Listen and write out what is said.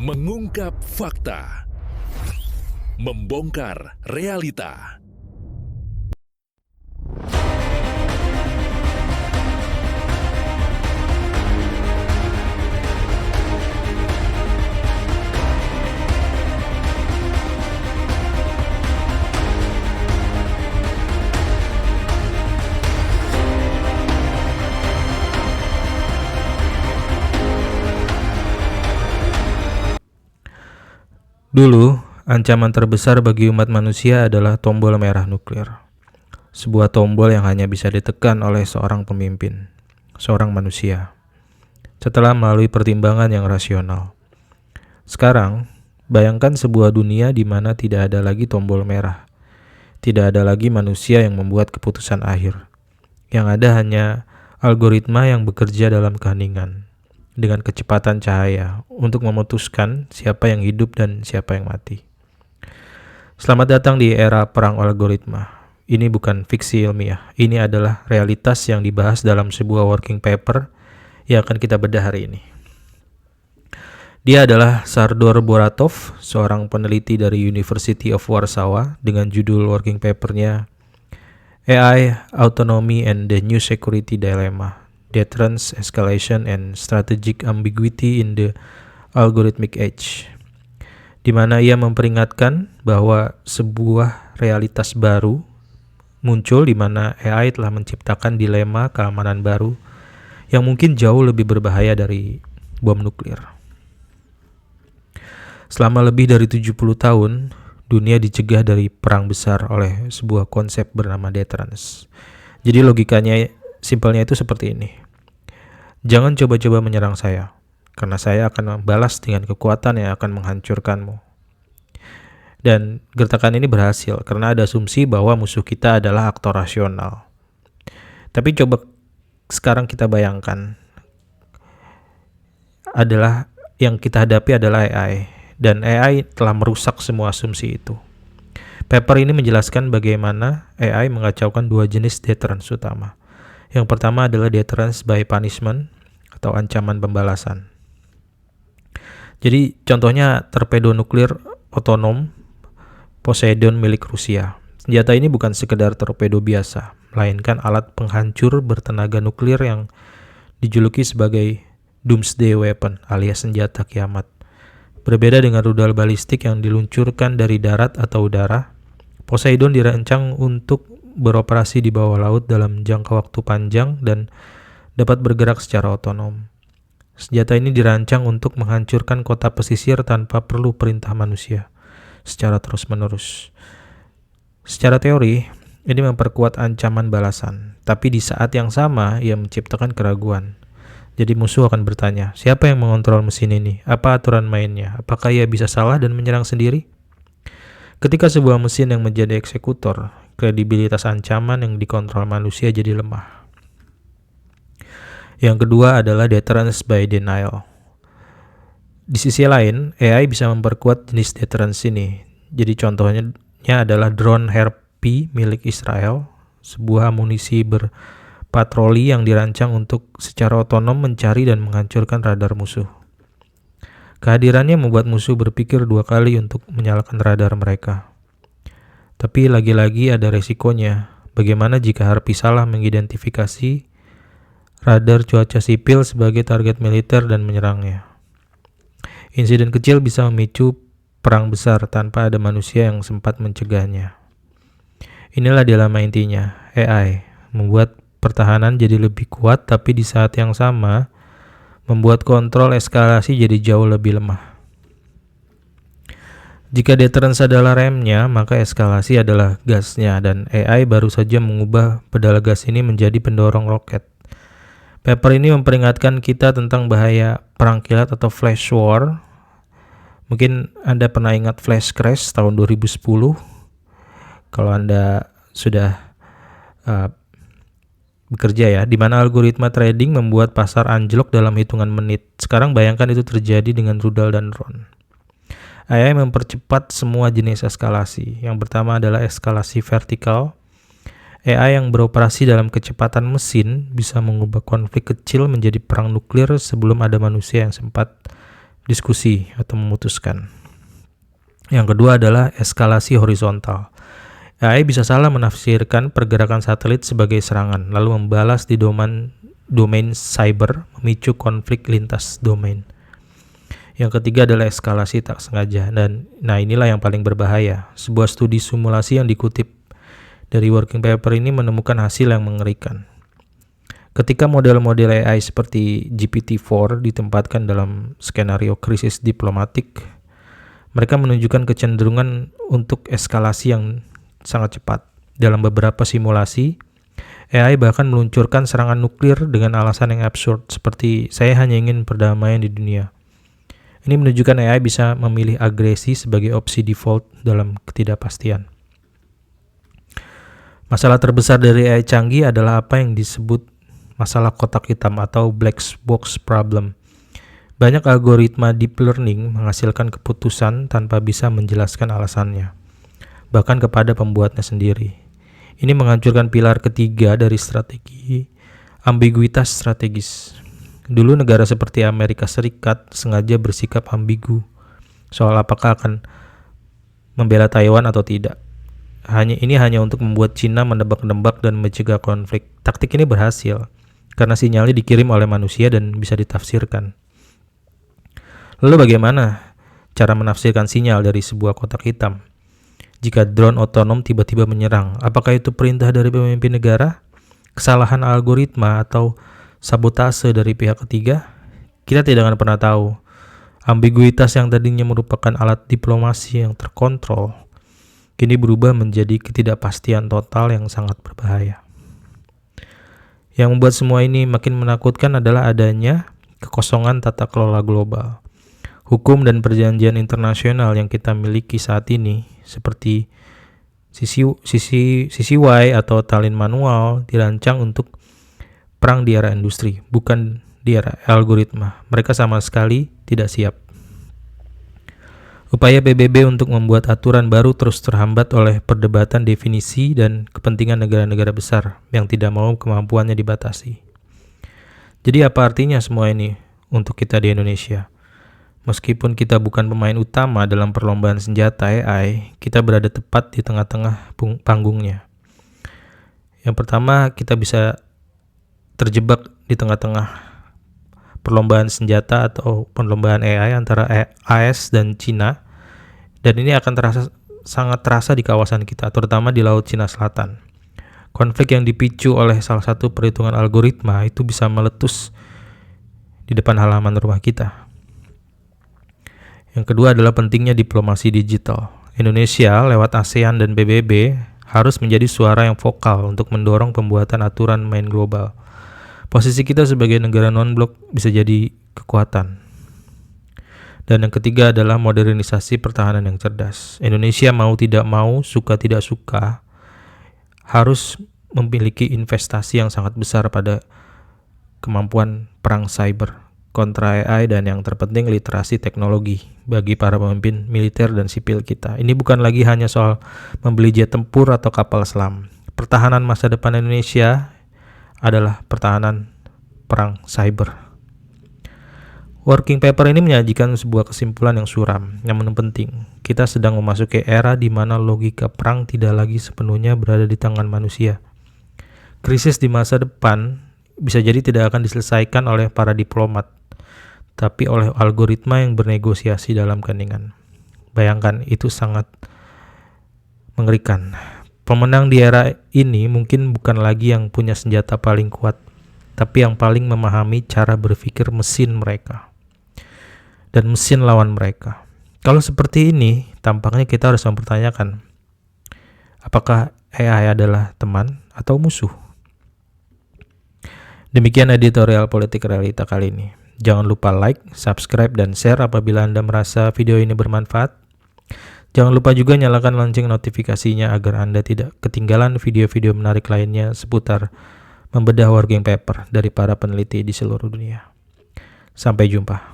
Mengungkap fakta, membongkar realita. Dulu, ancaman terbesar bagi umat manusia adalah tombol merah nuklir. Sebuah tombol yang hanya bisa ditekan oleh seorang pemimpin, seorang manusia, setelah melalui pertimbangan yang rasional. Sekarang, bayangkan sebuah dunia di mana tidak ada lagi tombol merah. Tidak ada lagi manusia yang membuat keputusan akhir. Yang ada hanya algoritma yang bekerja dalam keheningan, dengan kecepatan cahaya untuk memutuskan siapa yang hidup dan siapa yang mati. Selamat datang di era perang algoritma. Ini bukan fiksi ilmiah. Ini adalah realitas yang dibahas dalam sebuah working paper yang akan kita bedah hari ini. Dia adalah Sardor Boratov, seorang peneliti dari University of Warsaw dengan judul working papernya AI, Autonomy and the New Security Dilemma. Deterrence, Escalation, and Strategic Ambiguity in the Algorithmic Age, di mana ia memperingatkan bahwa sebuah realitas baru muncul di mana AI telah menciptakan dilema keamanan baru yang mungkin jauh lebih berbahaya dari bom nuklir. Selama lebih dari 70 tahun, dunia dicegah dari perang besar oleh sebuah konsep bernama deterrence. Jadi logikanya, simpelnya itu seperti ini. Jangan coba-coba menyerang saya, karena saya akan membalas dengan kekuatan yang akan menghancurkanmu. Dan gertakan ini berhasil karena ada asumsi bahwa musuh kita adalah aktor rasional. Tapi coba sekarang kita bayangkan, adalah yang kita hadapi adalah AI, dan AI telah merusak semua asumsi itu. Paper ini menjelaskan bagaimana AI mengacaukan dua jenis deterrence utama. Yang pertama adalah deterrence by punishment atau ancaman pembalasan. Jadi contohnya torpedo nuklir otonom Poseidon milik Rusia. Senjata ini bukan sekedar torpedo biasa, melainkan alat penghancur bertenaga nuklir yang dijuluki sebagai doomsday weapon alias senjata kiamat. Berbeda dengan rudal balistik yang diluncurkan dari darat atau udara, Poseidon dirancang untuk beroperasi di bawah laut dalam jangka waktu panjang dan dapat bergerak secara otonom. Senjata ini dirancang untuk menghancurkan kota pesisir tanpa perlu perintah manusia secara terus-menerus. Secara teori, ini memperkuat ancaman balasan, tapi di saat yang sama ia menciptakan keraguan. Jadi musuh akan bertanya, siapa yang mengontrol mesin ini? Apa aturan mainnya? Apakah ia bisa salah dan menyerang sendiri? Ketika sebuah mesin yang menjadi eksekutor, kredibilitas ancaman yang dikontrol manusia jadi lemah. Yang kedua adalah deterrence by denial. Di sisi lain, AI bisa memperkuat jenis deterrence ini. Jadi contohnya adalah drone Harpy milik Israel, sebuah amunisi berpatroli yang dirancang untuk secara otonom mencari dan menghancurkan radar musuh. Kehadirannya membuat musuh berpikir dua kali untuk menyalakan radar mereka. Tapi lagi-lagi ada resikonya. Bagaimana jika Harpy salah mengidentifikasi radar cuaca sipil sebagai target militer dan menyerangnya? Insiden kecil bisa memicu perang besar tanpa ada manusia yang sempat mencegahnya. Inilah dilema intinya. AI membuat pertahanan jadi lebih kuat, tapi di saat yang sama membuat kontrol eskalasi jadi jauh lebih lemah. Jika deterrence adalah remnya, maka eskalasi adalah gasnya, dan AI baru saja mengubah pedal gas ini menjadi pendorong roket. Paper ini memperingatkan kita tentang bahaya perang kilat atau flash war. Mungkin Anda pernah ingat flash crash tahun 2010. Kalau Anda sudah bekerja ya, di mana algoritma trading membuat pasar anjlok dalam hitungan menit. Sekarang bayangkan itu terjadi dengan rudal dan drone. AI mempercepat semua jenis eskalasi. Yang pertama adalah eskalasi vertikal. AI yang beroperasi dalam kecepatan mesin bisa mengubah konflik kecil menjadi perang nuklir sebelum ada manusia yang sempat diskusi atau memutuskan. Yang kedua adalah eskalasi horizontal. AI bisa salah menafsirkan pergerakan satelit sebagai serangan, lalu membalas di domain cyber, memicu konflik lintas domain. Yang ketiga adalah eskalasi tak sengaja, dan inilah yang paling berbahaya. Sebuah studi simulasi yang dikutip dari working paper ini menemukan hasil yang mengerikan. Ketika model-model AI seperti GPT-4 ditempatkan dalam skenario krisis diplomatik, mereka menunjukkan kecenderungan untuk eskalasi yang sangat cepat. Dalam beberapa simulasi, AI bahkan meluncurkan serangan nuklir dengan alasan yang absurd, seperti saya hanya ingin perdamaian di dunia. Ini menunjukkan AI bisa memilih agresi sebagai opsi default dalam ketidakpastian. Masalah terbesar dari AI canggih adalah apa yang disebut masalah kotak hitam atau black box problem. Banyak algoritma deep learning menghasilkan keputusan tanpa bisa menjelaskan alasannya, bahkan kepada pembuatnya sendiri. Ini menghancurkan pilar ketiga dari strategi ambiguitas strategis. Dulu negara seperti Amerika Serikat sengaja bersikap ambigu soal apakah akan membela Taiwan atau tidak. Ini hanya untuk membuat Cina menebak-nebak dan mencegah konflik. Taktik ini berhasil karena sinyalnya dikirim oleh manusia dan bisa ditafsirkan. Lalu bagaimana cara menafsirkan sinyal dari sebuah kotak hitam? Jika drone otonom tiba-tiba menyerang, apakah itu perintah dari pemimpin negara, kesalahan algoritma, atau sabotase dari pihak ketiga? Kita tidak akan pernah tahu. Ambiguitas yang tadinya merupakan alat diplomasi yang terkontrol, kini berubah menjadi ketidakpastian total yang sangat berbahaya. Yang membuat semua ini makin menakutkan adalah adanya kekosongan tata kelola global. Hukum dan perjanjian internasional yang kita miliki saat ini, seperti CCY atau Tallinn Manual, dirancang untuk perang di era industri, bukan di era algoritma. Mereka sama sekali tidak siap. Upaya PBB untuk membuat aturan baru terus terhambat oleh perdebatan definisi dan kepentingan negara-negara besar yang tidak mau kemampuannya dibatasi. Jadi apa artinya semua ini untuk kita di Indonesia? Meskipun kita bukan pemain utama dalam perlombaan senjata AI, kita berada tepat di tengah-tengah panggungnya. Yang pertama, kita bisa terjebak di tengah-tengah perlombaan senjata atau perlombaan AI antara AS dan Cina, dan ini akan sangat terasa di kawasan kita, terutama di Laut Cina Selatan. Konflik yang dipicu oleh salah satu perhitungan algoritma itu bisa meletus di depan halaman rumah kita. Yang kedua adalah pentingnya diplomasi digital. Indonesia lewat ASEAN dan PBB harus menjadi suara yang vokal untuk mendorong pembuatan aturan main global. Posisi kita sebagai negara non-blok bisa jadi kekuatan. Dan yang ketiga adalah modernisasi pertahanan yang cerdas. Indonesia mau tidak mau, suka tidak suka, harus memiliki investasi yang sangat besar pada kemampuan perang cyber kontra AI, dan yang terpenting literasi teknologi bagi para pemimpin militer dan sipil kita. Ini bukan lagi hanya soal membeli jet tempur atau kapal selam. Pertahanan masa depan Indonesia adalah pertahanan perang cyber. Working paper ini menyajikan sebuah kesimpulan yang suram, namun penting. Kita sedang memasuki era di mana logika perang tidak lagi sepenuhnya berada di tangan manusia. Krisis di masa depan bisa jadi tidak akan diselesaikan oleh para diplomat, tapi oleh algoritma yang bernegosiasi dalam keningan. Bayangkan, itu sangat mengerikan. Pemenang di era ini mungkin bukan lagi yang punya senjata paling kuat, tapi yang paling memahami cara berpikir mesin mereka dan mesin lawan mereka. Kalau seperti ini, tampaknya kita harus mempertanyakan, apakah AI adalah teman atau musuh? Demikian editorial Politik Realita kali ini. Jangan lupa like, subscribe, dan share apabila Anda merasa video ini bermanfaat. Jangan lupa juga nyalakan lonceng notifikasinya agar Anda tidak ketinggalan video-video menarik lainnya seputar membedah working paper dari para peneliti di seluruh dunia. Sampai jumpa.